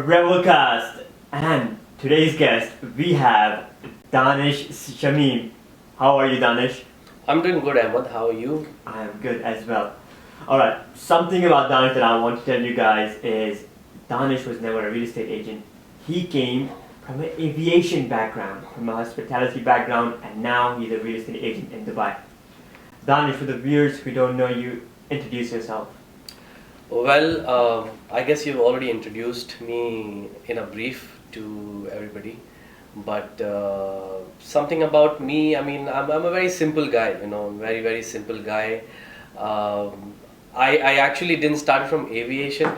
Revocast, and today's guest we have Danish Shamim. How are you, Danish? I'm doing good, Ahmed. How are you? I am good as well. Alright, something about Danish that I want to tell you guys is Danish was never a real estate agent. He came from an aviation background, from a hospitality background, and now he's a real estate agent in Dubai. Danish, for the viewers who don't know you, introduce yourself. Well, I guess you've already introduced me in a brief to everybody. But something about me, I mean, I'm a very simple guy, very, very simple guy. I actually didn't start from aviation.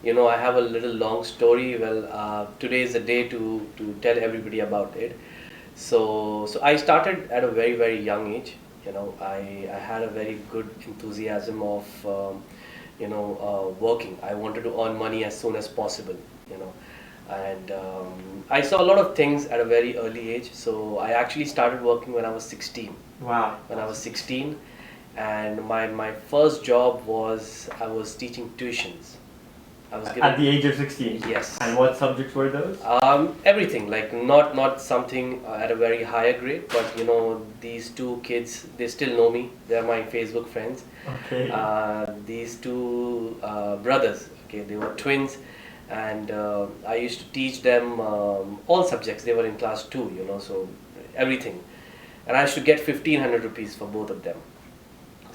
I have a little long story. Well, today is the day to tell everybody about it. So I started at a very, very young age. I had a very good enthusiasm of working. I wanted to earn money as soon as possible, and I saw a lot of things at a very early age. So I actually started working when I was 16. Wow. When I was 16, and my first job was I was teaching tuitions. I was given, at the age of 16? Yes. And what subjects were those? Everything, like not something at a very higher grade, but these two kids, they still know me. They're my Facebook friends. Okay. These two brothers, okay, they were twins, and I used to teach them all subjects. They were in class 2, so everything, and I used to get 1,500 rupees for both of them.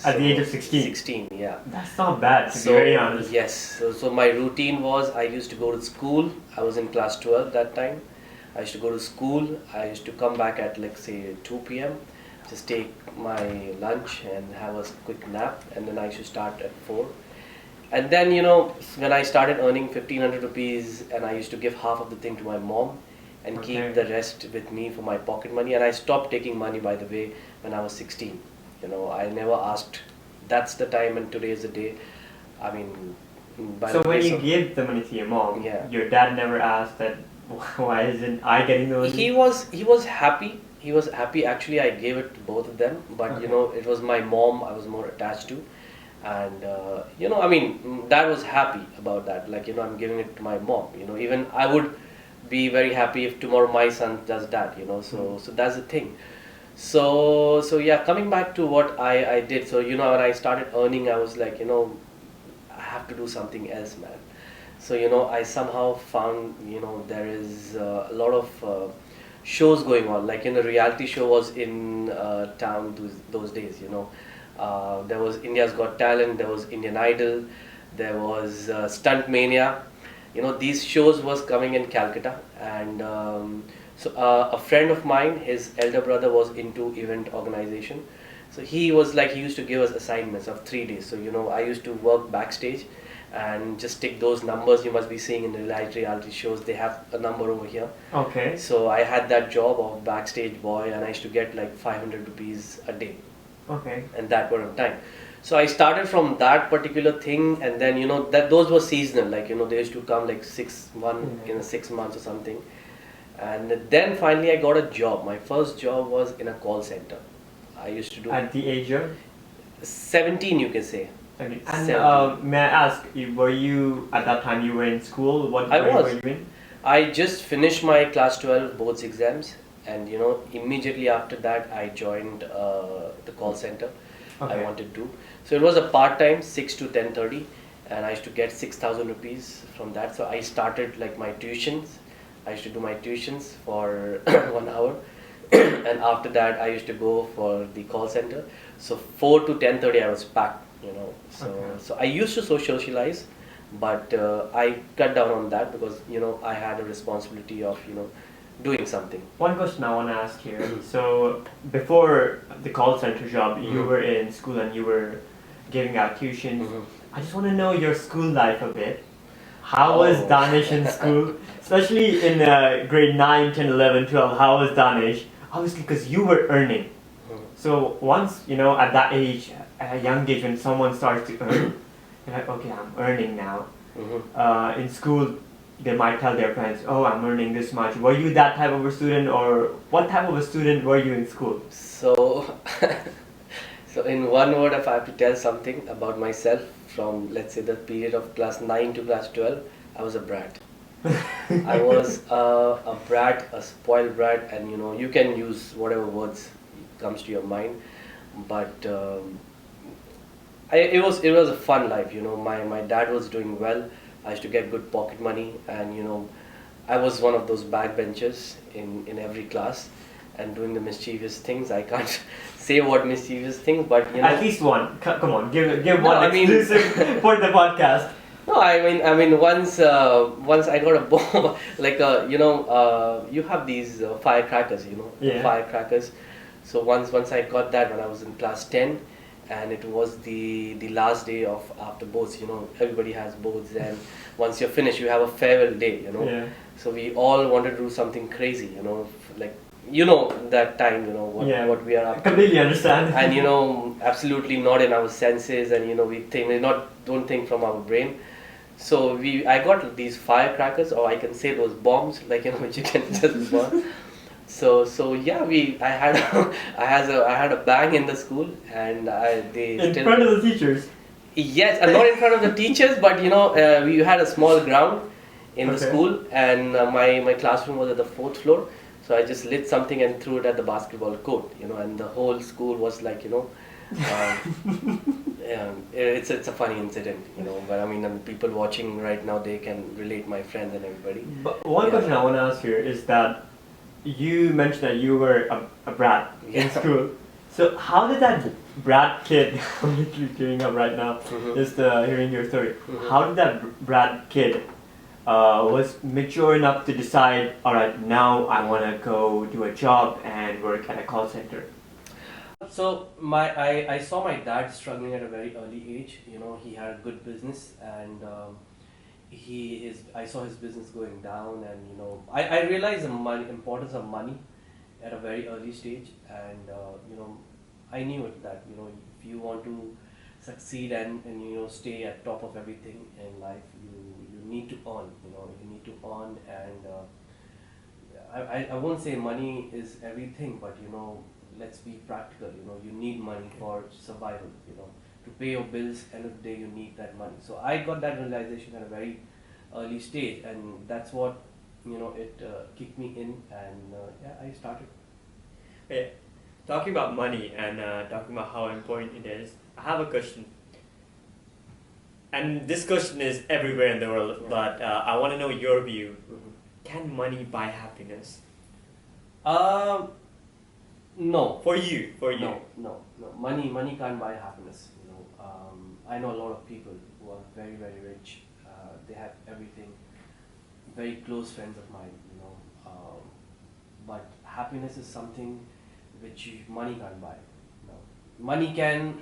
At the age of 16? 16, yeah. That's not bad, to be very honest. Yes, so my routine was I used to go to school. I was in class 12 that time. I used to go to school. I used to come back at like say 2 p.m. Just take my lunch and have a quick nap, and then I used to start at 4. And then when I started earning 1,500 rupees, and I used to give half of the thing to my mom and keep the rest with me for my pocket money. And I stopped taking money, by the way, when I was 16. I never asked. That's the time, and today is the day. I mean, so when you gave the money to your mom, yeah, your dad never asked that, why isn't I getting the money? He was happy. He was happy. Actually, I gave it to both of them, but it was my mom I was more attached to, and I mean, dad was happy about that. Like I'm giving it to my mom. Even I would be very happy if tomorrow my son does that. So that's the thing. So yeah, coming back to what I did. So when I started earning, I was like, I have to do something else, man. So I somehow found there is a lot of shows going on. Like reality show was in town those days. There was India's Got Talent, there was Indian Idol, there was Stunt Mania. These shows was coming in Calcutta, and so a friend of mine, his elder brother was into event organization. So he used to give us assignments of 3 days. So I used to work backstage and just take those numbers you must be seeing in the reality shows. They have a number over here. Okay. So I had that job of backstage boy, and I used to get like 500 rupees a day. Okay. And that point of time. So I started from that particular thing, and then that those were seasonal. Like they used to come like 6 months or something. And then finally I got a job. My first job was in a call center. I used to do... At the age of? 17, you can say. Okay. And may I ask, were you, at that time you were in school? What grade were you in? I just finished my class 12 boards exams, and immediately after that I joined the call center. I wanted to. So it was a part-time, 6 to 10:30, and I used to get 6,000 rupees from that. So I started like my tuitions. I used to do my tuitions for 1 hour, and after that I used to go for the call center. So 4 to 10:30 I was packed, So I used to socialize, but I cut down on that because I had a responsibility of doing something. One question I want to ask here. So before the call center job, you were in school and you were giving out tuitions. I just want to know your school life a bit. How was Danish in school? Especially in grade 9, 10, 11, 12, how was Danish? Obviously because you were earning. So once, at that age, at a young age when someone starts to earn, you're like, okay, I'm earning now. In school, they might tell their parents, oh, I'm earning this much. Were you that type of a student, or what type of a student were you in school? So, so in one word, if I have to tell something about myself from, let's say, the period of class 9 to class 12, I was a brat. I was a brat, a spoiled brat, and you know, you can use whatever words comes to your mind, but it was a fun life. You know, my dad was doing well. I used to get good pocket money, and you know, I was one of those backbenchers in every class, and doing the mischievous things. I can't say what mischievous things, but you know, At least one. Come on, give No, one I mean- exclusive for the podcast. no, I mean, once I got a bomb, like you have these firecrackers, you know, Yeah. firecrackers. So once I got that when I was in class 10, and it was the last day of after boards. You know, everybody has boards, and once you're finished, you have a farewell day. You know, Yeah. so we all wanted to do something crazy. You know, like that time. You know what we are I up to. completely understand. And you know, absolutely not in our senses, and you know, don't think from our brain. So I got these firecrackers, or I can say those bombs, like you know, which you can just burn. So yeah, I had I had a bang in the school, and they In still front of the teachers. yes, and not in front of the teachers, but you know, we had a small ground in the Okay. school, and my classroom was at the fourth floor. So I just lit something and threw it at the basketball court, you know, and the whole school was like, you know, it's a funny incident, you know. But I mean, and people watching right now, they can relate, my friends and everybody. But one Yeah. question I want to ask here is that you mentioned that you were a brat in Yeah. school. So how did that brat kid, I'm literally tearing up right now, Mhm. just hearing your story. Mhm. How did that brat kid was mature enough to decide, all right, now I want to go do a job and work at a call center? So I saw my dad struggling at a very early age. You know, he had a good business, and I saw his business going down, and you know, I realized the importance of money at a very early stage, and you know, I knew it that you know, if you want to succeed and you know, stay at top of everything in life, you need to earn. You know, you need to earn, and I won't say money is everything, but you know, let's be practical. You know, you need money for survival. You know, to pay your bills, end of the day, you need that money. So I got that realization at a very early stage, and that's what you know, it kicked me in, and yeah, I started. Okay, talking about money and talking about how important it is, I have a question. And this question is everywhere in the world, Yeah. but I want to know your view. Mhm. Can money buy happiness? No. For you, for you. No. Money can't buy happiness. You know, I know a lot of people who are very, very rich. They have everything. Very close friends of mine. You know, but happiness is something which money can't buy. No, money can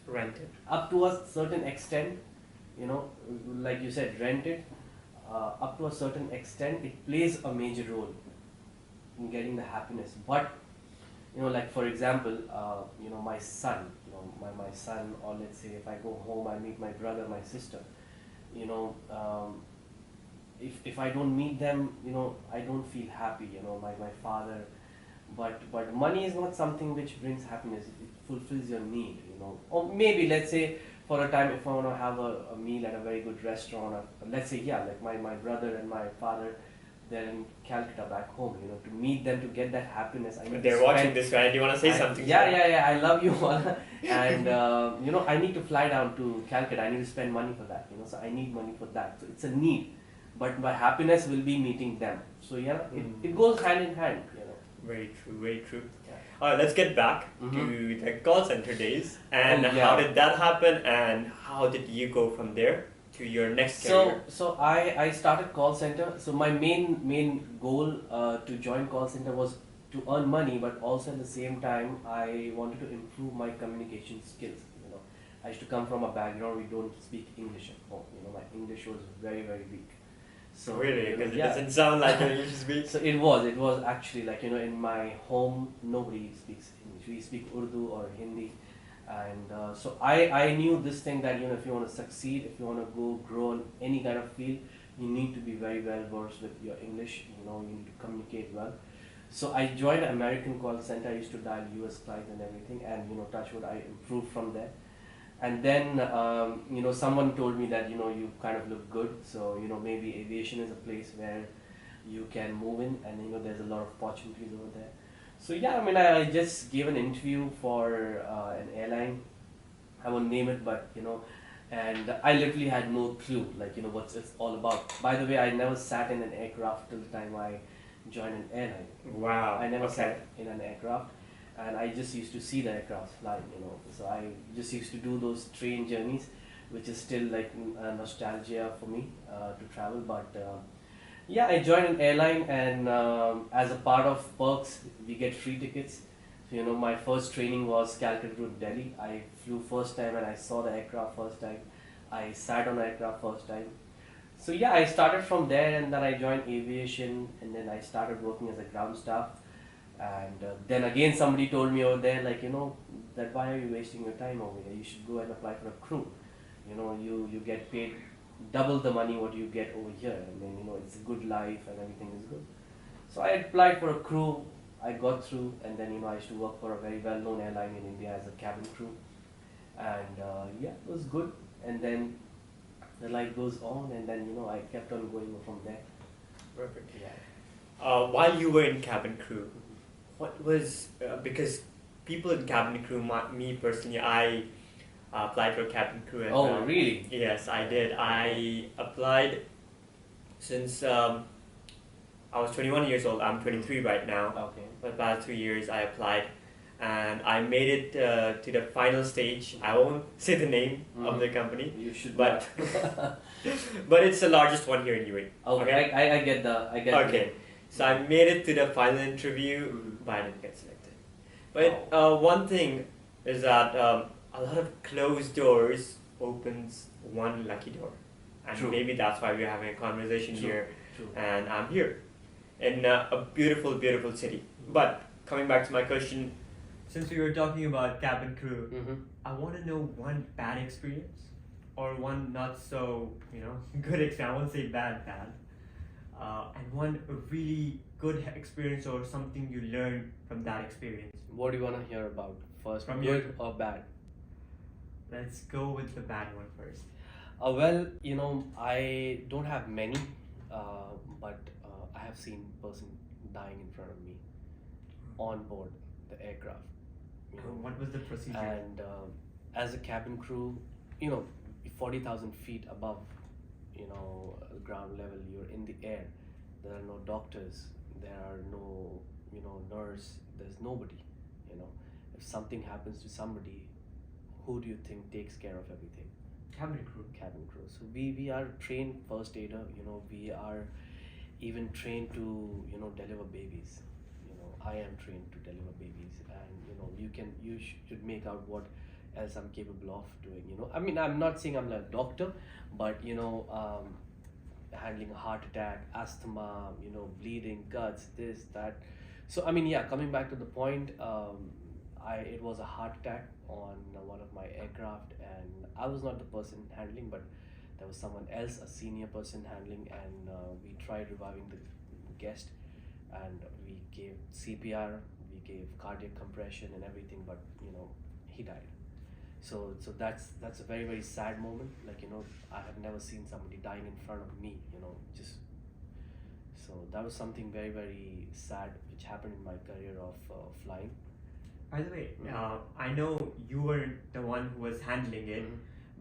Rent it. up to a certain extent. You know, like you said, rent it. Up to a certain extent, it plays a major role in getting the happiness. But you know, like for example, you know, my son, you know, my son, or let's say if I go home, I meet my brother, my sister, you know, if I don't meet them, you know, I don't feel happy, you know, my father. But money is not something which brings happiness. It fulfills your need, you know. Or maybe let's say for a time, if I want to have a meal at a very good restaurant, or let's say, yeah, like my brother and my father, they're in Calcutta back home, you know, to meet them, to get that happiness. I need to They're watching spend- this, right? Do you want to say I- something? Yeah, I love you all. And you know, I need to fly down to Calcutta. I need to spend money for that, you know, so I need money for that. So it's a need. But my happiness will be meeting them. So yeah, it goes hand in hand, you know. Very true, very true. Yeah. Alright, let's get back Mhm. to the call center days. And Oh, how yeah. did that happen and how did you go from there to your next career? So I started call center. So my main goal to join call center was to earn money, but also at the same time I wanted to improve my communication skills. You know, I used to come from a background we don't speak English at home. You know, my English was very weak. So Really? you know, Because it yeah. doesn't sound like you used to speak. So it was actually like, you know, in my home nobody speaks English. We speak Urdu or Hindi, and so I knew this thing that, you know, if you want to succeed, if you want to grow in any kind of field, you need to be very well versed with your English. You know, you need to communicate well. So I joined an American call center. I used to dial US clients and everything, and you know, touch wood, I improved from there. and then someone told me that you kind of look good, so maybe aviation is a place where you can move in, and there's a lot of opportunities over there. So yeah, I mean, I just gave an interview for an airline. I won't name it, but and I literally had no clue, like what it's all about. By the way, I never sat in an aircraft till the time I joined an airline. Wow. I never Okay. sat in an aircraft, and I just used to see the aircraft flying. So I just used to do those train journeys, which is still like a nostalgia for me to travel. But yeah, I joined an airline, and as a part of perks, we get free tickets. So, my first training was Calcutta to Delhi. I flew first time, and I saw the aircraft first time. I sat on the aircraft first time. So yeah, I started from there, and then I joined aviation, and then I started working as a ground staff. And then again, somebody told me over there, like, that why are you wasting your time over there? You should go and apply for a crew. You get paid double the money what you get over here, and then it's a good life and everything is good. So I applied for a crew. I got through, and then I used to work for a very well-known airline in India as a cabin crew, and yeah, it was good. And then the life goes on, and then I kept on going from there. Perfect. Yeah. While you were in cabin crew, what was because people in cabin crew, me personally, I applied for cabin crew. And, Oh, really? Yes, I did. I applied since I was 21 years old. I'm 23 right now. Okay. For the past 3 years, I applied, and I made it to the final stage. I won't say the name of the company, You should. but but it's the largest one here in UAE. Okay. I get the. Okay, so I made it to the final interview, but I didn't get selected. But one thing is that a lot of closed doors opens one lucky door, and True. maybe that's why we're having a conversation True. here, True. and I'm here in a beautiful, beautiful city. But coming back to my question, since we were talking about cabin crew, I want to know one bad experience or one not so, good experience. I won't say bad, and one really good experience or something you learned from that experience. What do you want to hear about first? From Good or bad? Let's go with the bad one first. Well, I don't have many, but I have seen person dying in front of me on board the aircraft. What was the procedure? And as a cabin crew, 40,000 feet above, ground level, you're in the air. There are no doctors. There are no, nurse. There's nobody. If something happens to somebody, who do you think takes care of everything? Cabin crew. Cabin crew. So we are trained first aider. We are even trained to deliver babies. I am trained to deliver babies, and you should make out what else I'm capable of doing. I mean, I'm not saying I'm like a doctor, but handling a heart attack, asthma, bleeding, guts, this, that. So I mean, yeah, coming back to the point, it was a heart attack on one of my aircraft, and I was not the person handling, but there was someone else, a senior person handling, and we tried reviving the guest, and we gave CPR, we gave cardiac compression and everything, but he died. So that's a very, very sad moment. Like I have never seen somebody dying in front of me. Just so that was something very, very sad which happened in my career of flying. By the way, I know you were the one who was handling it,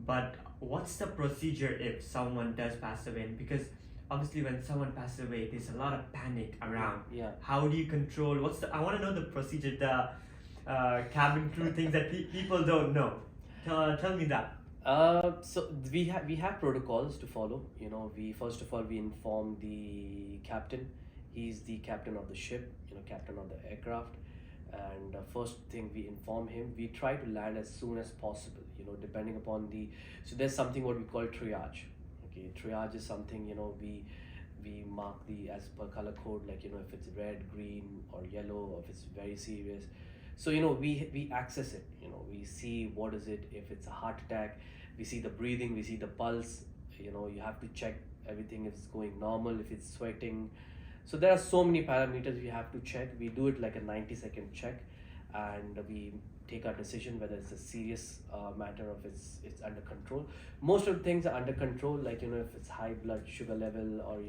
but what's the procedure if someone does pass away? Because obviously when someone passes away, there's a lot of panic around. Yeah. How do you control? I want to know the procedure, the cabin crew things that people don't know. Tell me that. So we have protocols to follow. We first of all we inform the captain. He's the captain of the ship. Captain of the aircraft. And first thing we inform him. We try to land as soon as possible. Depending upon so there's something what we call triage. Okay, triage is something we mark as per color code, like if it's red, green, or yellow, or if it's very serious. So we access it. We see what is it. If it's a heart attack, we see the breathing, we see the pulse. You have to check everything if it's going normal, if it's sweating. So there are so many parameters we have to check. We do it like a 90-second check, and we take our decision whether it's a serious matter or if it's under control. Most of the things are under control, like if it's high blood sugar level or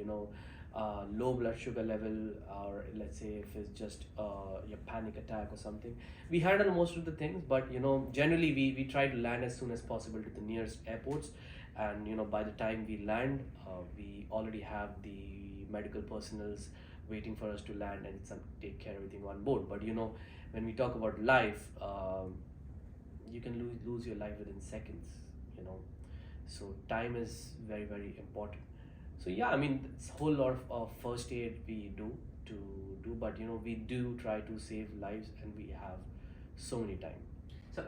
low blood sugar level, or let's say if it's just your panic attack or something, we handle most of the things. But generally we try to land as soon as possible to the nearest airports, and by the time we land, we already have the medical personals waiting for us to land and take care of everything on board. But when we talk about life, you can lose your life within seconds. So time is very, very important. So yeah, I mean, it's a whole lot of first aid we do, but we do try to save lives, and we have so many time. So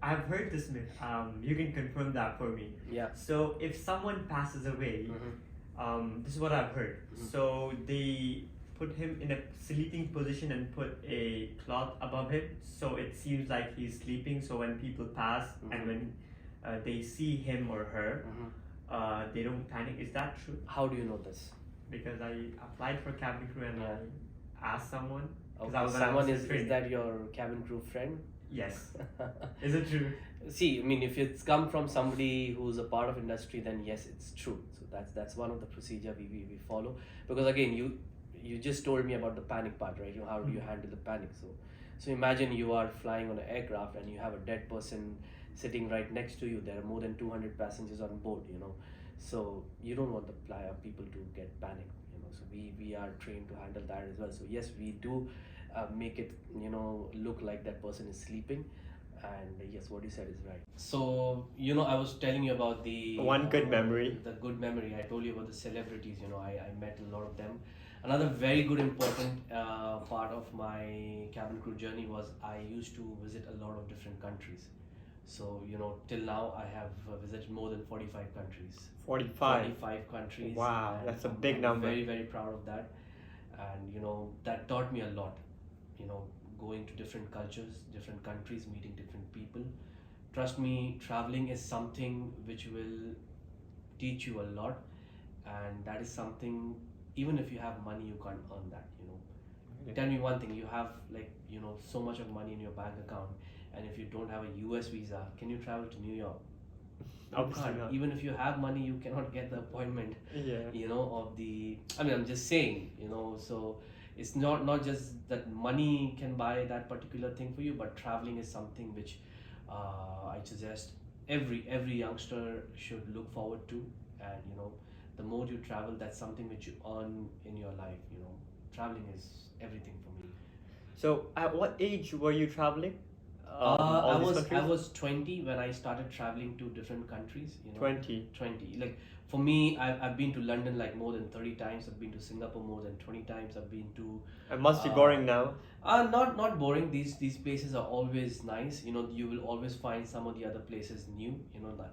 I've heard this myth. You can confirm that for me. Yeah. So if someone passes away, this is what I've heard. So they put him in a sleeping position and put a cloth above him, so it seems like he's sleeping. So when people pass and when they see him or her, they don't panic. Is that true? How do you know this? Because I applied for cabin crew and I asked someone. Okay. Is that your cabin crew friend? Yes. Is it true? See, I mean, if it's come from somebody who's a part of industry, then yes, it's true. So that's one of the procedure we follow. Because again, you just told me about the panic part, right? How do you handle the panic? So imagine you are flying on an aircraft and you have a dead person sitting right next to you. There are more than 200 passengers on board, so you don't want the people to get panicked, so we are trained to handle that as well. So yes, we do make it look like that person is sleeping. And yes, what you said is right. So I was telling you about the one good memory. The good memory. I told you about the celebrities. I met a lot of them. Another very good important part of my cabin crew journey was I used to visit a lot of different countries. So till now I have visited more than 45 countries. 45 countries. Wow, that's a big number. I'm very, very proud of that. And that taught me a lot. Going to different cultures, different countries, meeting different people. Trust me, traveling is something which will teach you a lot, and that is something, even if you have money, you can't earn that. Tell me one thing, you have so much of money in your bank account, and if you don't have a US visa, can you travel to New York? Obviously not. Even if you have money, you cannot get the appointment. Yeah. I'm just saying, so it's not just that money can buy that particular thing for you, but traveling is something which I suggest every youngster should look forward to. And the more you travel, that's something which you earn in your life. Traveling is everything for me. So at what age were you traveling? I was 20 when I started traveling to different countries. 20. Like for me, I've been to London like more than 30 times. I've been to Singapore more than 20 times. I've been to. It must be boring now. Not boring. These places are always nice. You will always find some of the other places new.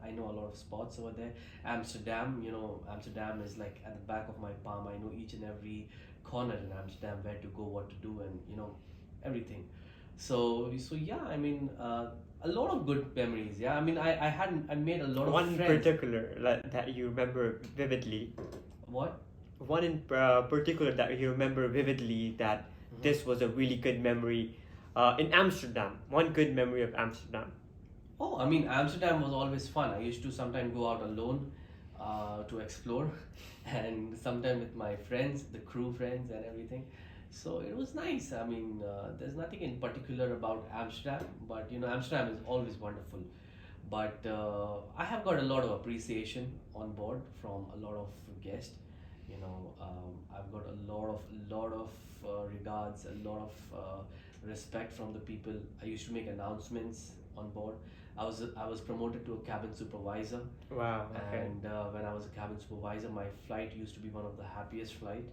I know a lot of spots over there. Amsterdam. Amsterdam is like at the back of my palm. I know each and every corner in Amsterdam, where to go, what to do, and everything. So yeah, I mean, a lot of good memories. Yeah, I mean, I made a lot of one friends. In particular that you remember vividly. What? One in particular that you remember vividly that this was a really good memory in Amsterdam. One good memory of Amsterdam. Oh, I mean, Amsterdam was always fun. I used to sometimes go out alone to explore, and sometimes with my friends, the crew friends, and everything. So it was nice. I mean, there's nothing in particular about Amsterdam, but Amsterdam is always wonderful. But I have got a lot of appreciation on board from a lot of guests. I've got a lot of regards, a lot of respect from the people. I used to make announcements on board. I was promoted to a cabin supervisor. Wow. Okay. And when I was a cabin supervisor, my flight used to be one of the happiest flight.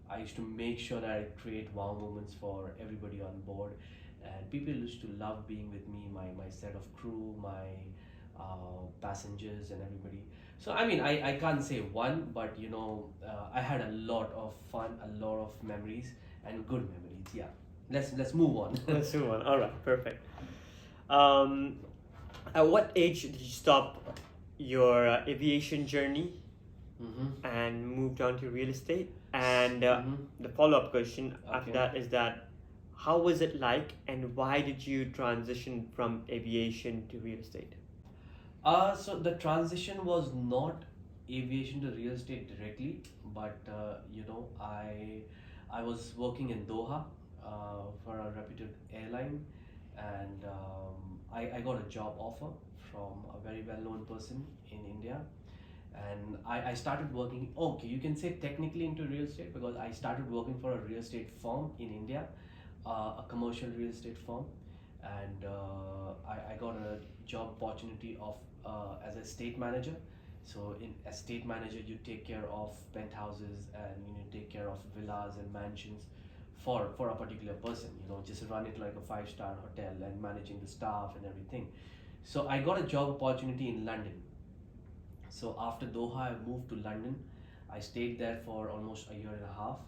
I used to make sure that I create wow moments for everybody on board, and people used to love being with me, my set of crew, my passengers, and everybody. So I mean, I can't say one, but I had a lot of fun, a lot of memories, and good memories. Yeah, let's move on. Let's move on. All right, perfect. At what age did you stop your aviation journey and moved on to real estate? And the follow-up question after that is that how was it like, and why did you transition from aviation to real estate? So the transition was not aviation to real estate directly, but I was working in Doha for a reputed airline, and I got a job offer from a very well-known person in India, and I started working. Okay, you can say technically into real estate because I started working for a real estate firm in India, a commercial real estate firm, and I got a job opportunity of as a estate manager. So in estate manager, you take care of penthouses and take care of villas and mansions for a particular person. Just run it like a five-star hotel and managing the staff and everything. So I got a job opportunity in London. So after Doha, I moved to London. I stayed there for almost a year and a half,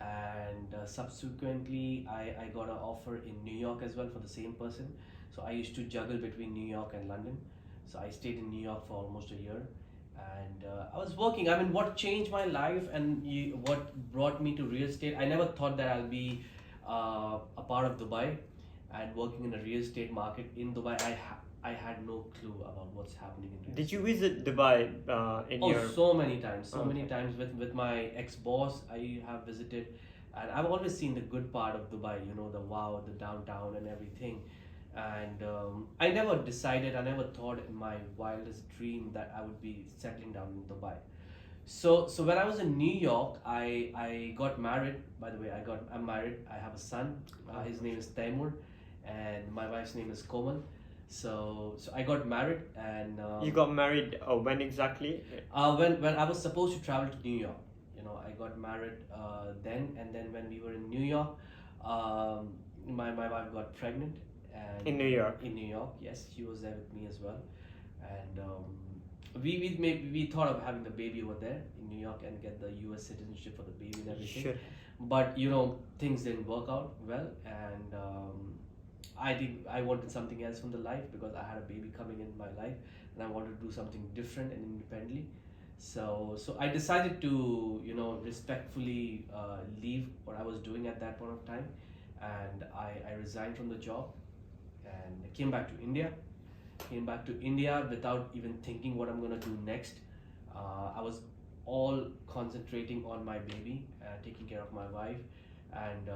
and subsequently I got an offer in New York as well for the same person. So I used to juggle between New York and London. So I stayed in New York for almost a year, and I was working. I mean, what changed my life and what brought me to real estate? I never thought that I'll be a part of Dubai and working in a real estate market in Dubai. I had no clue about what's happening in real estate. Did you visit Dubai in your... So many times, Okay. with my ex-boss. I have visited, and I've always seen the good part of Dubai. The wow, the downtown and everything. And I never decided, I never thought in my wildest dream that I would be settling down in Dubai. So when I was in New York, I got married. By the way, I'm married. I have a son. His name is Taimur, and my wife's name is Komal. So I got married, and You got married when exactly? when I was supposed to travel to New York. I got married then, and then when we were in New York, my wife got pregnant. And In New York? In New York, yes, she was there with me as well, and we thought of having the baby over there in New York and get the U.S. citizenship for the baby and everything. Sure. But things didn't work out well, and I wanted something else from the life because I had a baby coming in my life, and I wanted to do something different and independently. So I decided to respectfully leave what I was doing at that point of time, and I resigned from the job and I came back to India. Came back to India without even thinking what I'm gonna do next. I was all concentrating on my baby, taking care of my wife, and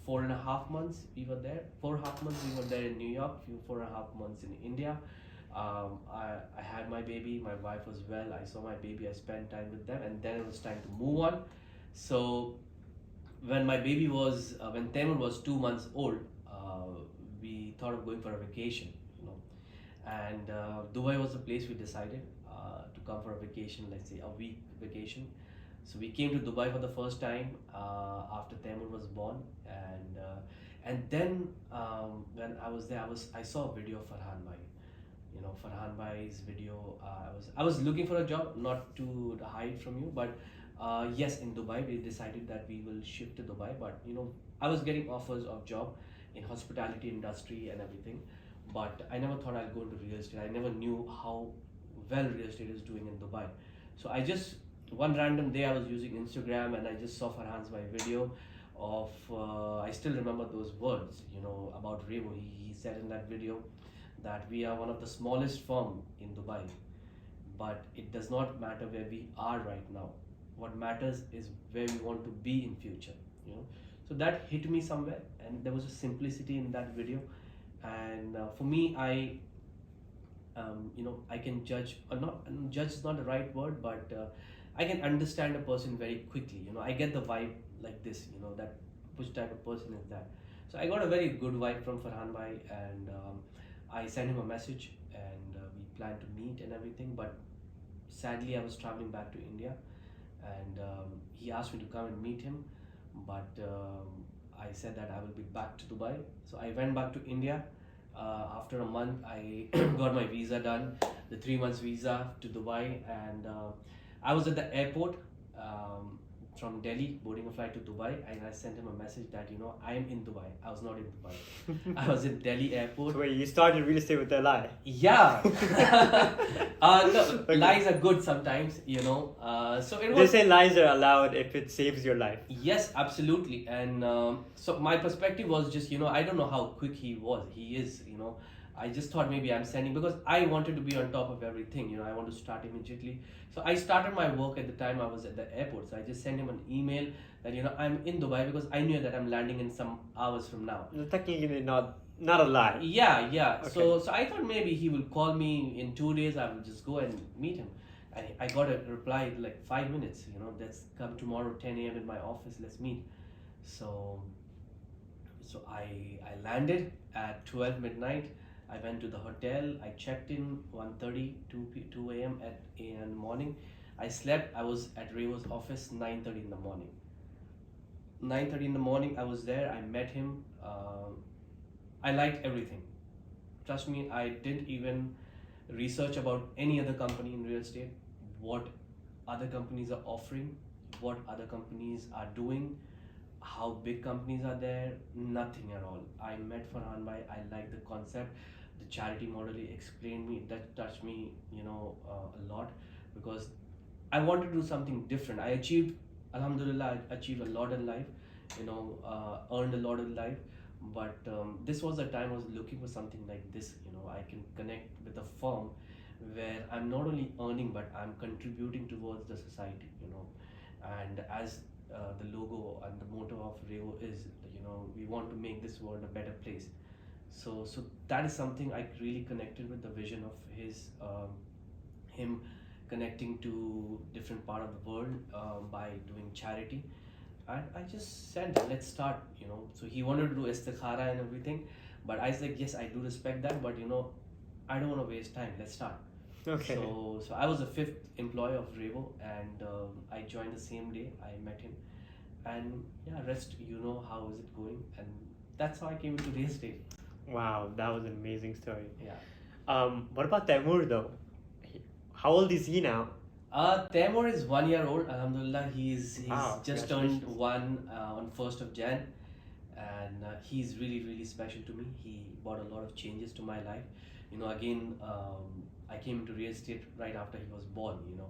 4.5 months we were there. 4.5 months we were there in New York. 4.5 months in India. I had my baby. My wife was well. I saw my baby. I spent time with them, and then it was time to move on. So when my baby was when Taimur was 2 months old, we thought of going for a vacation, and Dubai was the place we decided to come for a vacation, let's say a week vacation. So we came to Dubai for the first time after Taimur was born, and then when I was there, I saw a video of Farhan Bhai. Farhan Bhai's video. I was looking for a job, not to hide from you, but yes, in Dubai we decided that we will shift to Dubai. But I was getting offers of job in hospitality industry and everything, but I never thought I'll go into real estate. I never knew how well real estate is doing in Dubai. So I just one random day I was using Instagram and I just saw Farhan's Bhai video of I still remember those words about Revo. He said in that video that we are one of the smallest firm in Dubai, but it does not matter where we are right now. What matters is where we want to be in future. So that hit me somewhere, and there was a simplicity in that video, and for me, I can judge, or not judge is not the right word, but I can understand a person very quickly. I get the vibe like this, that which type of person is that. So I got a very good vibe from Farhan Bhai, and I sent him a message, and we planned to meet and everything. But sadly, I was traveling back to India, and he asked me to come and meet him, but I said that I will be back to Dubai. So I went back to India. After a month, I got my visa done, the 3 months visa to Dubai, and I was at the airport. from Delhi, boarding a flight to Dubai, and I sent him a message that, you know, I am in Dubai. I was not in Dubai. I was in Delhi airport. So wait, you started real estate with a lie? Yeah. No, Okay. lies are good sometimes, you know. So it They was. say lies are allowed if it saves your life. Yes, absolutely. And so my perspective was just, you know, I don't know how quick he was. He is, you know. I just thought maybe I'm sending, because I wanted to be on top of everything, you know. I want to start immediately. So I started my work at the time I was at the airport. So I just sent him an email that, you know, I'm in Dubai, because I knew that I'm landing in some hours from now. Technically not a lie. Yeah. Okay. So I thought maybe he will call me in 2 days. I will just go and meet him. I got a reply in like 5 minutes. You know, let's come tomorrow 10 a.m. in my office. Let's meet. So I landed at 12 midnight. I went to the hotel. I checked in 1:30, 2 a.m. at in the morning. I slept. I was at Revo's office 9:30 in the morning. 9:30 in the morning. I was there. I met him. I liked everything. Trust me, I didn't even research about any other company in real estate, what other companies are offering, what other companies are doing, how big companies are there, nothing at all. I met Farhan Bhai, I liked the concept, the charity model he explained me, that touched me, you know, a lot, because I wanted to do something different. I achieved, Alhamdulillah, I achieved a lot in life, you know, earned a lot in life. But this was the time I was looking for something like this. You know, I can connect with a firm where I'm not only earning, but I'm contributing towards the society. You know, and as the logo and the motto of Revo is, you know, we want to make this world a better place. So that is something I really connected with, the vision of him connecting to different part of the world by doing charity. And I just said, let's start, you know. So he wanted to do istikhara and everything, but I said, yes, I do respect that, but, you know, I don't want to waste time. Let's start. Okay. So I was the 5th employee of Revo, and I joined the same day. I met him, and yeah, rest, you know, how is it going, and that's how I came into real estate. Wow, that was an amazing story. Yeah. What about Taimur though? How old is he now? Taimur is 1 year old. Alhamdulillah, he's Wow, just turned congratulations. one on 1st of Jan, and he's really special to me. He brought a lot of changes to my life. You know, again, I came into real estate right after he was born. You know,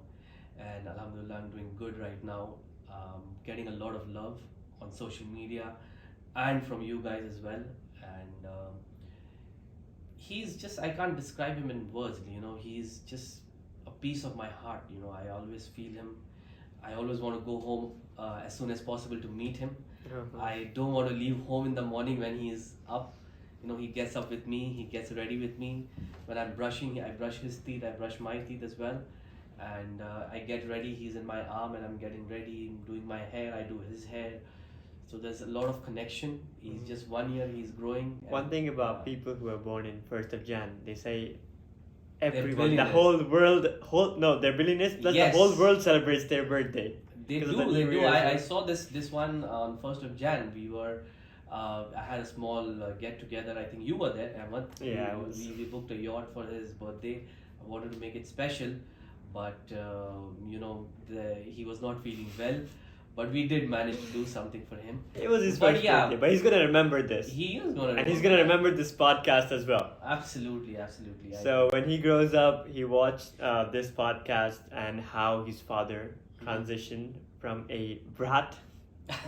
and Alhamdulillah, I'm doing good right now. Getting a lot of love on social media and from you guys as well. And he's just, I can't describe him in words. You know, he's just a piece of my heart. You know, I always feel him. I always want to go home as soon as possible to meet him. Uh-huh. I don't want to leave home in the morning when he is up. You know, he gets up with me, he gets ready with me. When I'm brushing, I brush his teeth, I brush my teeth as well. And I get ready, he's in my arm and I'm getting ready, I'm doing my hair, I do his hair. So there's a lot of connection. He's just 1 year, he's growing. One and, thing about people who are born in 1st of Jan, they say everyone, the billionaires. whole world, they're billionaires, plus Yes. the whole world celebrates their birthday. They Because of the do, they New do. Year's, I right? saw this one on 1st of Jan. We were, I had a small get together. I think you were there, Ahmad. Yeah, I was. We booked a yacht for his birthday. I wanted to make it special, but you know, he was not feeling well. But we did manage to do something for him. It was his But first yeah, birthday, but he's gonna remember this. He is gonna. And he's gonna remember this podcast as well. Absolutely. So when he grows up, he watched this podcast and how his father transitioned from a brat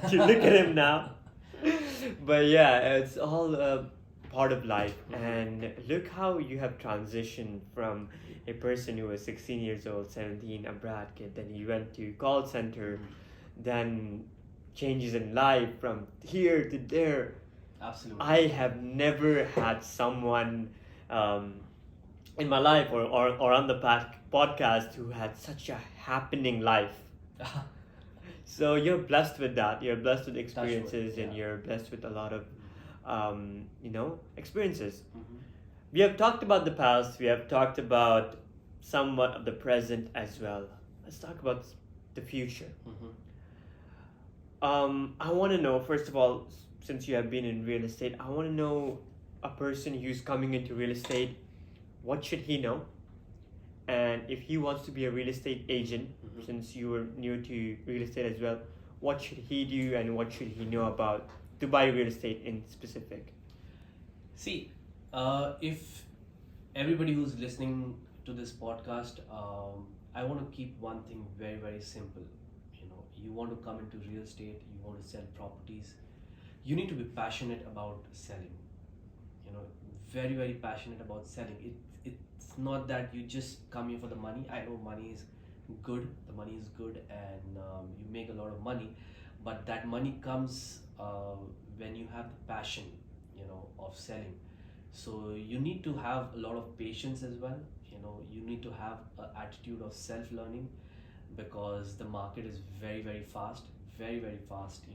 to look at him now. But yeah, it's all a part of life. And look how you have transitioned from a person who was 16 years old, 17, a brat kid. Then you went to call center, then changes in life from here to there. Absolutely. I have never had someone in my life or on the podcast who had such a happening life. So you're blessed with that. You're blessed with experiences, and yeah. you're blessed with a lot of, experiences. Mhm. We have talked about the past. We have talked about somewhat of the present as well. Let's talk about the future. Mhm. I want to know, first of all, since you have been in real estate, I want to know a person who's coming into real estate, what should he know? And if he wants to be a real estate agent, Mhm. since you were new to real estate as well, what should he do and what should he know about Dubai real estate in specific? See, if everybody who's listening to this podcast, I want to keep one thing very, very simple. You want to come into real estate, you want to sell properties, you need to be passionate about selling. Very, very passionate about selling. It's not that you just come here for the money. I know money is good, the money is good, and you make a lot of money, but that money comes when you have the passion, of selling. So you need to have a lot of patience as well. You need to have an attitude of self-learning, because the market is very, very fast, very, very fast.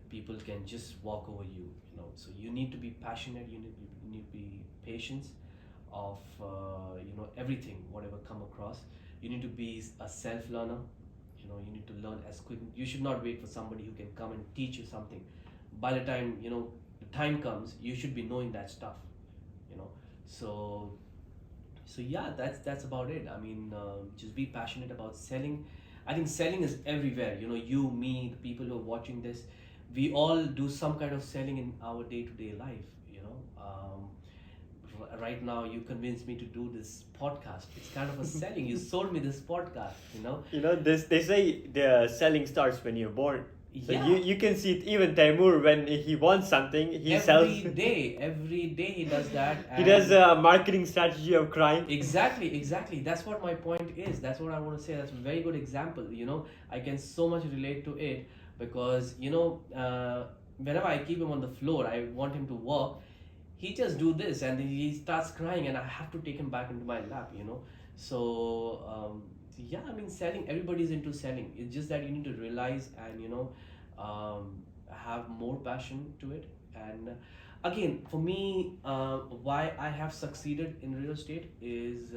People can just walk over you. So you need to be passionate. You need to be patient of everything, whatever come across. You need to be a self-learner. You need to learn as quick. You should not wait for somebody who can come and teach you something. By the time the time comes, you should be knowing that stuff. So yeah, that's about it. I mean, just be passionate about selling. I think selling is everywhere. You, me, the people who are watching this, we all do some kind of selling in our day-to-day life. Right now, you convinced me to do this podcast. It's kind of a selling. You sold me this podcast. This, they say the selling starts when you're born. So Yeah. you can see it, even Taimur, when he wants something, he sells. Every day he does that. He does a marketing strategy of crying. Exactly. That's what my point is. That's what I want to say. That's a very good example. I can so much relate to it, because whenever I keep him on the floor, I want him to walk. He just do this and then he starts crying, and I have to take him back into my lap. So yeah, I mean, selling. Everybody's into selling. It's just that you need to realize and have more passion to it. And again, for me, why I have succeeded in real estate is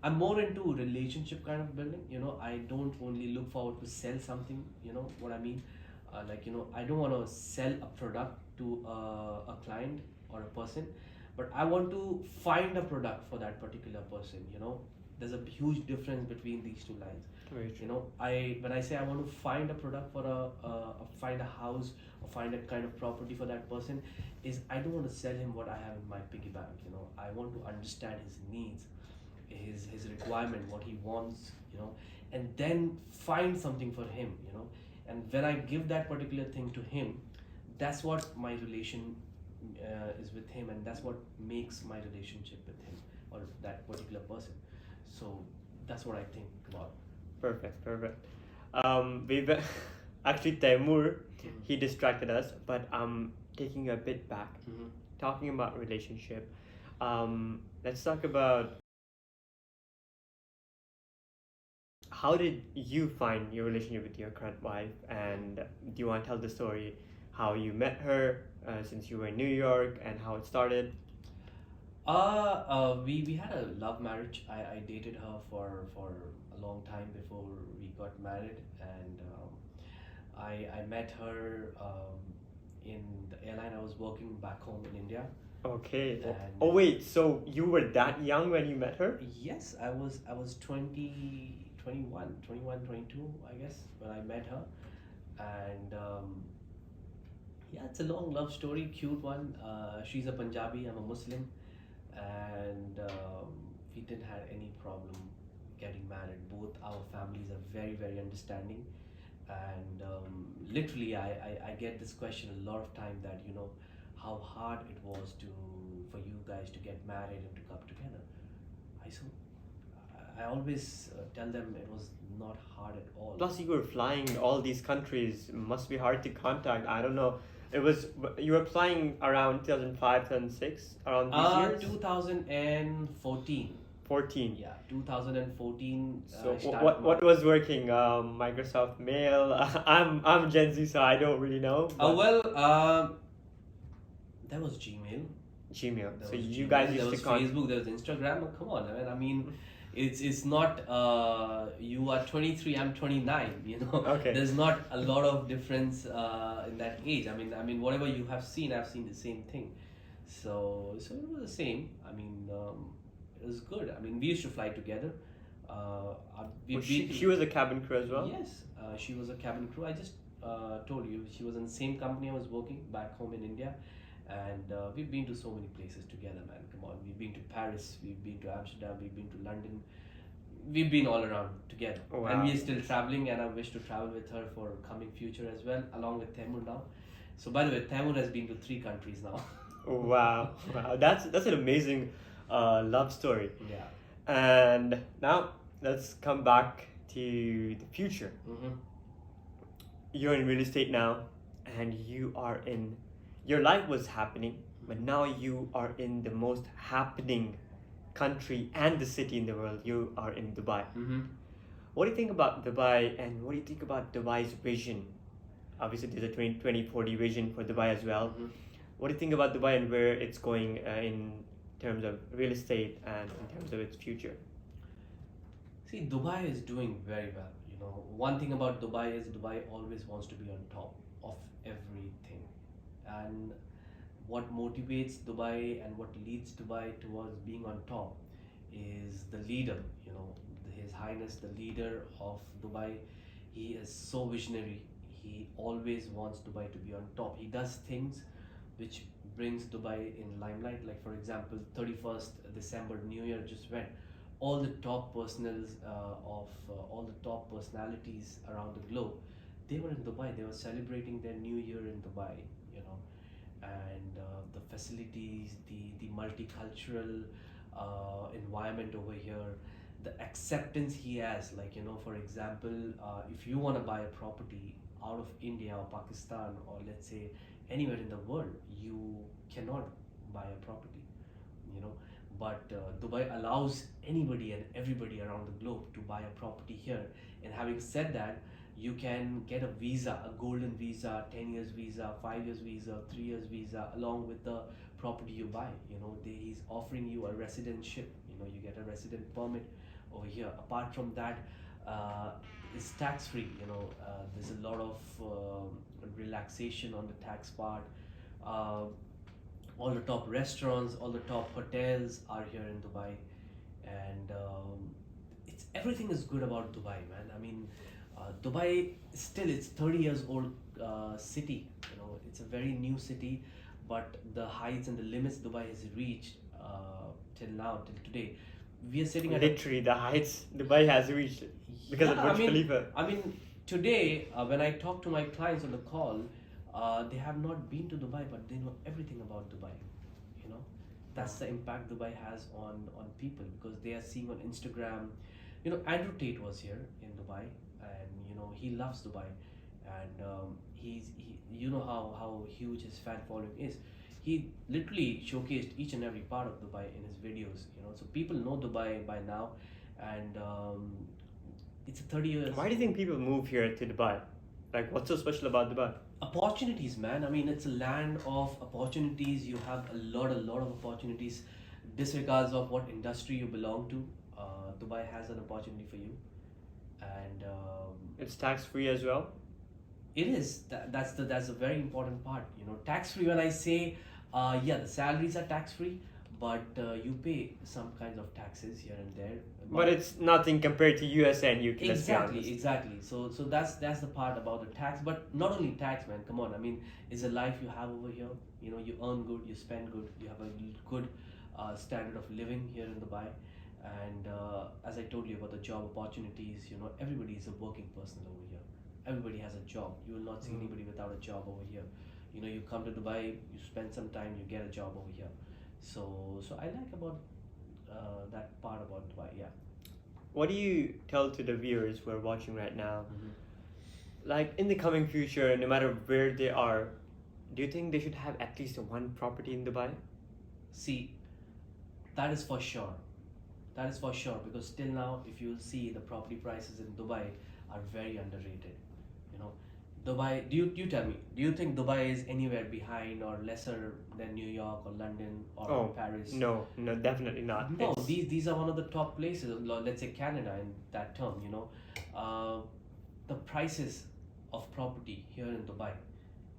I'm more into relationship kind of building. I don't only look forward to sell something. You know what I mean? I don't want to sell a product to a client or a person, but I want to find a product for that particular person. There's a huge difference between these two lines. Very true. When I say I want to find a product for find a house or find a kind of property for that person, is I don't want to sell him what I have in my piggy bank. I want to understand his needs, his requirement, what he wants, and then find something for him. And when I give that particular thing to him, that's what my relation is with him, and that's what makes my relationship with him or that particular person. So that's what I think about. Perfect. We've actually Taimur, he distracted us, but taking a bit back, talking about relationship. Let's talk about how did you find your relationship with your current wife, and do you want to tell the story how you met her since you were in New York and how it started? We had a love marriage. I dated her for a long time before we got married, and I met her in the airline. I was working back home in India. Okay. And Oh wait, so you were that young when you met her? Yes, I was 21, 22, I guess, when I met her. And yeah, it's a long love story, cute one. She's a Punjabi, I'm a Muslim, and we didn't have any problem getting married. Both our families are very, very understanding. And literally, I get this question a lot of time that, how hard it was for you guys to get married and to come together. I always tell them it was not hard at all. Plus, you were flying all these countries. Must be hard to contact. I don't know. You were flying around 2005, 2006, around these years? 2014. 14. Yeah, 2014. So I started what was working? Microsoft Mail. I'm Gen Z, so I don't really know. There was Gmail. Gmail. There So was you Gmail, guys there used was to contact. Facebook, there was Instagram. Oh, come on, man. I mean, it's not. You are 23. I'm 29. Okay. There's not a lot of difference in that age. I mean, whatever you have seen, I've seen the same thing. So it was the same. I mean, it was good. I mean, we used to fly together. She was a cabin crew as well? Yes, She was a cabin crew. I just told you she was in the same company I was working back home in India, and we've been to so many places together, man. Come on, we've been to Paris, we've been to Amsterdam, we've been to London. We've been all around together, Wow. and we're still traveling. And I wish to travel with her for coming future as well, along with Temur now. So, by the way, Temur has been to 3 countries now. Wow, wow, that's an amazing love story. Yeah. And now let's come back to the future. Mm-hmm. You're in real estate now, and your life was happening, but now you are in the most happening country and the city in the world. You are in Dubai. Mm-hmm. What do you think about Dubai, and what do you think about Dubai's vision? Obviously, there's a 2040 vision for Dubai as well. Mm-hmm. What do you think about Dubai and where it's going in terms of real estate and in terms of its future? See, Dubai is doing very well. You know, one thing about Dubai is Dubai always wants to be on top of everything. And what motivates Dubai and what leads Dubai towards being on top is the leader, you know, His Highness, the leader of Dubai. He is so visionary. He always wants Dubai to be on top. He does things which brings Dubai in limelight. Like for example, 31st December, New Year just went. All the top personals all the top personalities around the globe, they were in Dubai. They were celebrating their New Year in Dubai, you know, and the facilities, the multicultural environment over here, the acceptance he has. Like, you know, for example, if you want to buy a property out of India or Pakistan or let's say anywhere in the world, you cannot buy a property, you know. But Dubai allows anybody and everybody around the globe to buy a property here. And having said that, you can get a visa, a golden visa, 10 years visa, 5 years visa, 3 years visa, along with the property you buy. You know, he's offering you a residentship. You know, you get a resident permit over here. Apart from that, it's tax free. You know, there's a lot of relaxation on the tax part. All the top restaurants, all the top hotels are here in Dubai, and it's everything is good about Dubai, man. I mean, Dubai still, it's 30 years old city. You know, it's a very new city, but the heights and the limits Dubai has reached till now, till today. We are sitting at Literally, the heights Dubai has reached because of Burj Khalifa. I mean, today when I talk to my clients on the call, they have not been to Dubai, but they know everything about Dubai. You know, that's the impact Dubai has on people, because they are seeing on Instagram. You know, Andrew Tate was here in Dubai, and you know he loves Dubai, and you know how huge his fan following is. He literally showcased each and every part of Dubai in his videos. You know, so people know Dubai by now, and it's a 30 years. Why do you think people move here to Dubai? Like, what's so special about Dubai? Opportunities, man. I mean, it's a land of opportunities. You have a lot of opportunities. Disregards of what industry you belong to, Dubai has an opportunity for you, and It's tax free as well. it is. That's a very important part. You know, tax free. When I say, yeah, the salaries are tax free, but you pay some kinds of taxes here and there. But it's nothing compared to USA and UK. Let's be Exactly, honest. exactly. So that's the part about the tax. But not only tax, man. Come on. I mean, it's a life you have over here. You know, you earn good, you spend good, you have a good standard of living here in Dubai. And as I told you about the job opportunities, you know, everybody is a working person over here. Everybody has a job. You will not see anybody without a job over here. You know, you come to Dubai, you spend some time, you get a job over here. So I like about that part about Dubai. Yeah. What do you tell to the viewers who are watching right now? Mm-hmm. Like, in the coming future, no matter where they are, do you think they should have at least one property in Dubai? See, that is for sure. That is for sure, because till now, if you see, the property prices in Dubai are very underrated. You know, Dubai. You tell me? Do you think Dubai is anywhere behind or lesser than New York or London or Paris? No, definitely not. No, It's- these are one of the top places. Let's say Canada in that term. You know, the prices of property here in Dubai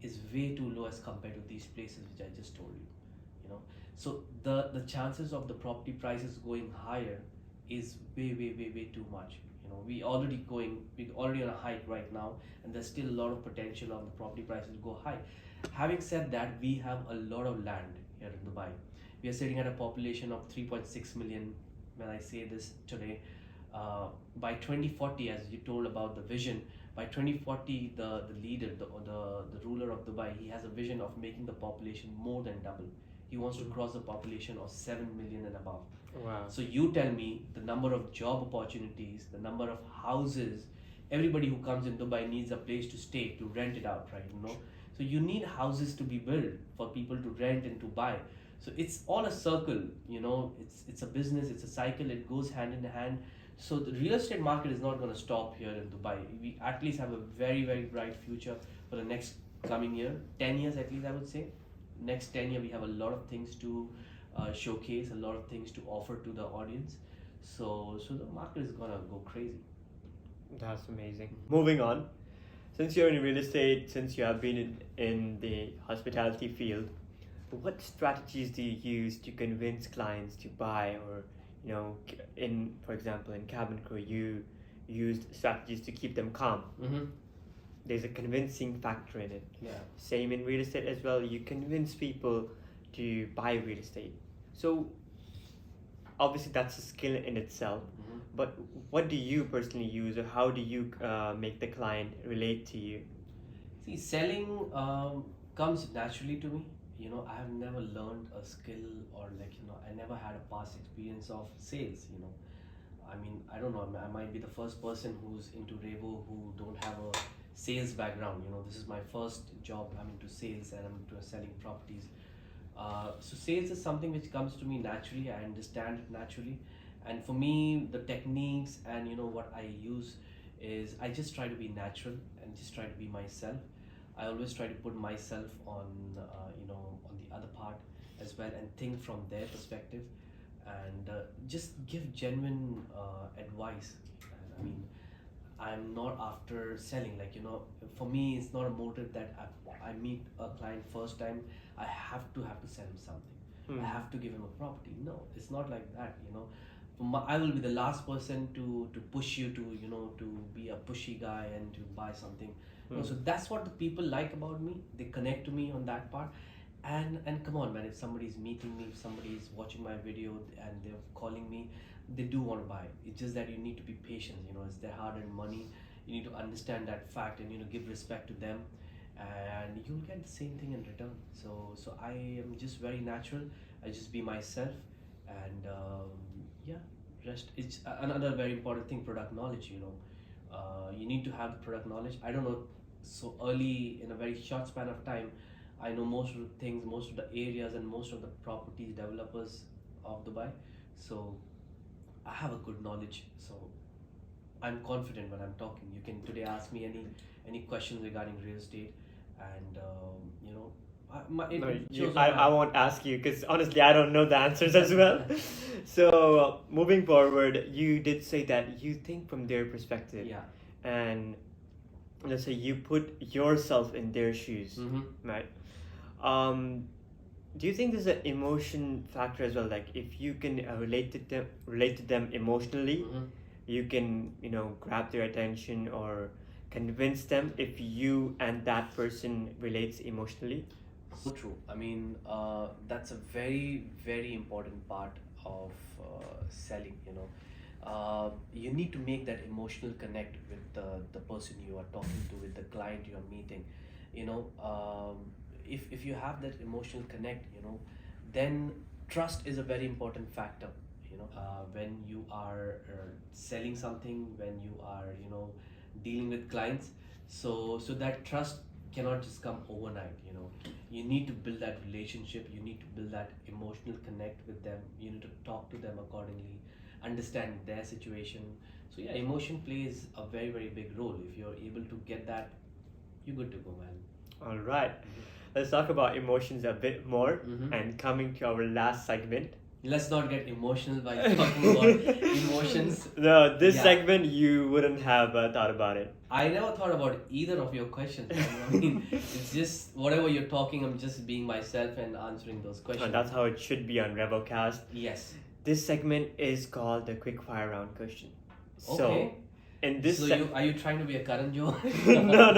is way too low as compared to these places which I just told you. You know, so the chances of the property prices going higher is way too much. we're already on a hike right now, and there's still a lot of potential of the property prices to go high. Having said that, we have a lot of land here in Dubai. We are sitting at a population of 3.6 million. When I say this today, by 2040, as you told about the vision, by 2040, the leader, the ruler of Dubai, he has a vision of making the population more than double. He wants to cross the population of 7 million and above. Wow. So you tell me the number of job opportunities, the number of houses. Everybody who comes in Dubai needs a place to stay, to rent it out, right? So you need houses to be built for people to rent and to buy. So it's all a circle, it's a business, it's a cycle, it goes hand in hand. So the real estate market is not going to stop here in Dubai. We at least have a very, very bright future for the next coming year, 10 years at least, I would say. Next 10 years, we have a lot of things to showcase, a lot of things to offer to the audience. So the market is going to go crazy. That's amazing. Moving on. Since you're in real estate, since you have been in the hospitality field, what strategies do you use to convince clients to buy? Or, for example, in cabin crew, you used strategies to keep them calm. Mm-hmm. There's a convincing factor in it. Yeah. Same in real estate as well. You convince people to buy real estate. So obviously that's a skill in itself. Mm-hmm. But what do you personally use, or how do you make the client relate to you? See, selling comes naturally to me. I have never learned a skill, or I never had a past experience of sales. I mean, I don't know. I might be the first person who's into Revo who don't have a sales background. This is my first job. I'm into sales and I'm into selling properties. So sales is something which comes to me naturally. I understand it naturally, and for me, the techniques and what I use is I just try to be natural and just try to be myself. I always try to put myself on on the other part as well, and think from their perspective, and just give genuine advice. And I mean, I'm not after selling. For me, it's not a motive that I meet a client first time, I have to sell him something. I have to give him a property. No, it's not like that. I will be the last person to push you to be a pushy guy and to buy something. So that's what the people like about me. They connect to me on that part. And come on, man, if somebody's meeting me, if somebody's watching my video and they're calling me, they do want to buy. It's just that you need to be patient. It's their hard-earned money. You need to understand that fact and give respect to them, and you'll get the same thing in return. So I am just very natural. I just be myself, and rest. It's another very important thing. Product knowledge. You need to have the product knowledge. I don't know. So early in a very short span of time, I know most of the things, most of the areas, and most of the properties developers of Dubai. So I have a good knowledge. So I'm confident when I'm talking. You can today ask me any questions regarding real estate, and I won't ask you because honestly I don't know the answers as well. So moving forward, you did say that you think from their perspective. Yeah. And let's say you put yourself in their shoes, right? Do you think there's an emotion factor as well? Like if you can relate to them emotionally, you can grab their attention or convince them if you and that person relates emotionally. So true. I mean, that's a very, very important part of selling. You need to make that emotional connect with the person you are talking to, with the client you are meeting. If you have that emotional connect, then trust is a very important factor. When you are selling something, when you are dealing with clients, so that trust cannot just come overnight. You need to build that relationship, you need to build that emotional connect with them, you need to talk to them accordingly, understand their situation. So yeah, emotion plays a very, very big role. If you're able to get that, you're good to go, man. All right. Let's talk about emotions a bit more, and coming to our last segment. Let's not get emotional by talking about emotions. No, this segment you wouldn't have thought about it. I never thought about either of your questions. I mean, it's just whatever you're talking, I'm just being myself and answering those questions. And that's how it should be on RevoCast. Yes. This segment is called the quick fire round question. Okay. in this are you trying to be a Karan Johar? No.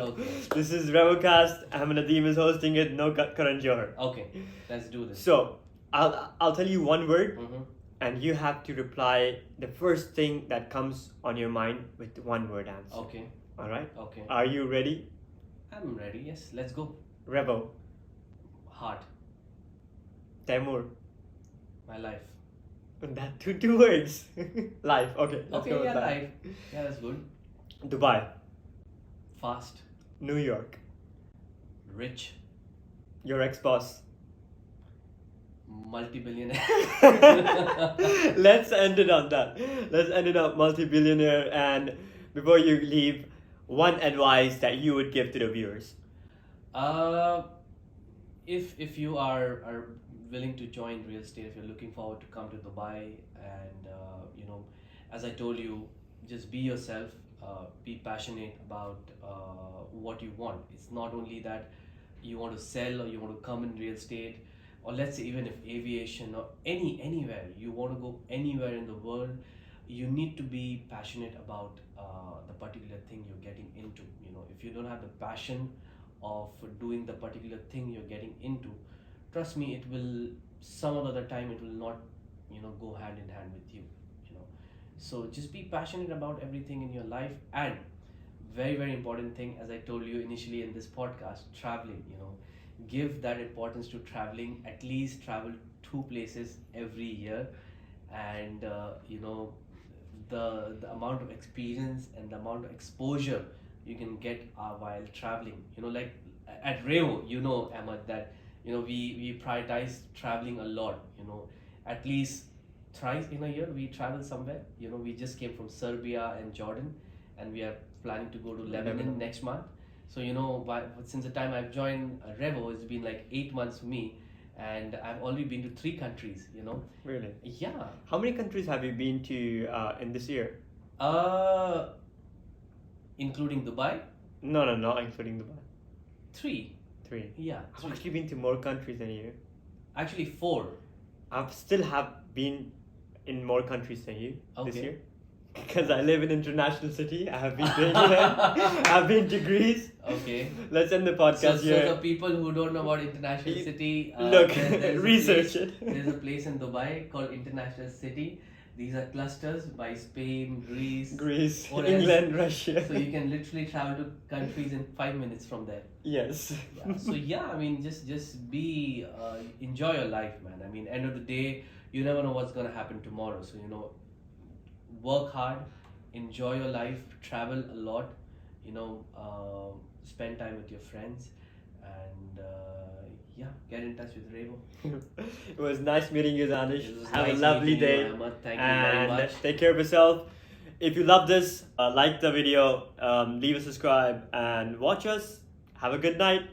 Okay. This is RevoCast. Ahmed Nadeem is hosting it. No Karan Johar. Okay, let's do this. So I'll tell you one word, Mm-hmm. and you have to reply the first thing that comes on your mind with one word answer. Okay. All right. Okay. Are you ready? I'm ready. Yes, let's go. Revo. Heart. Temur. My life. That two words. Life. Okay. Let's Okay, go with yeah, that. life. Yeah, that's good. Dubai. Fast. New York. Rich. Your ex-boss. Multi-billionaire. Let's end it on that. Let's end it up multi-billionaire. And before you leave, one advice that you would give to the viewers. If you are willing to join real estate, if you're looking forward to come to Dubai, and as I told you, just be yourself. Be passionate about what you want. It's not only that you want to sell or you want to come in real estate, or let's say even if aviation or anywhere you want to go anywhere in the world, you need to be passionate about the particular thing you're getting into. If you don't have the passion of doing the particular thing you're getting into, trust me, it will some other time it will not go hand in hand with you. So just be passionate about everything in your life. And very, very important thing, as I told you initially in this podcast, traveling. Give that importance to traveling. At least travel 2 places every year, and the amount of experience and the amount of exposure you can get while traveling. Like at Revo, Ahmad, that we prioritize traveling a lot. At least thrice in a year we travel somewhere. We just came from Serbia and Jordan, and we are planning to go to Lebanon next month. So since the time I've joined Revo, it's been like 8 months for me, and I've already been to 3 countries. Really? Yeah. How many countries have you been to in this year? Including Dubai. No, not including Dubai. 3. 3. Yeah. I've actually been to more countries than you. Actually 4. I've still have been in more countries than you this Okay. year. Because I live in international city. I have been to England. I've been to Greece. Okay. Let's end the podcast So here. the people who don't know about International City, Look, there's research a place, it. There's a place in Dubai called International City. These are clusters by Spain, Greece, what else? England, Russia. So you can literally travel to countries in 5 minutes from there. Yes. Yeah. So yeah, I mean, just be enjoy your life, man. I mean, end of the day, you never know what's gonna happen tomorrow. So work hard, enjoy your life, travel a lot. Spend time with your friends, and get in touch with Revo. It was nice meeting you, Danish. It was Have nice a lovely meeting you, day. Ahmad. Thank you very And much. take care of yourself. If you love this, like the video, leave a subscribe and watch us. Have a good night.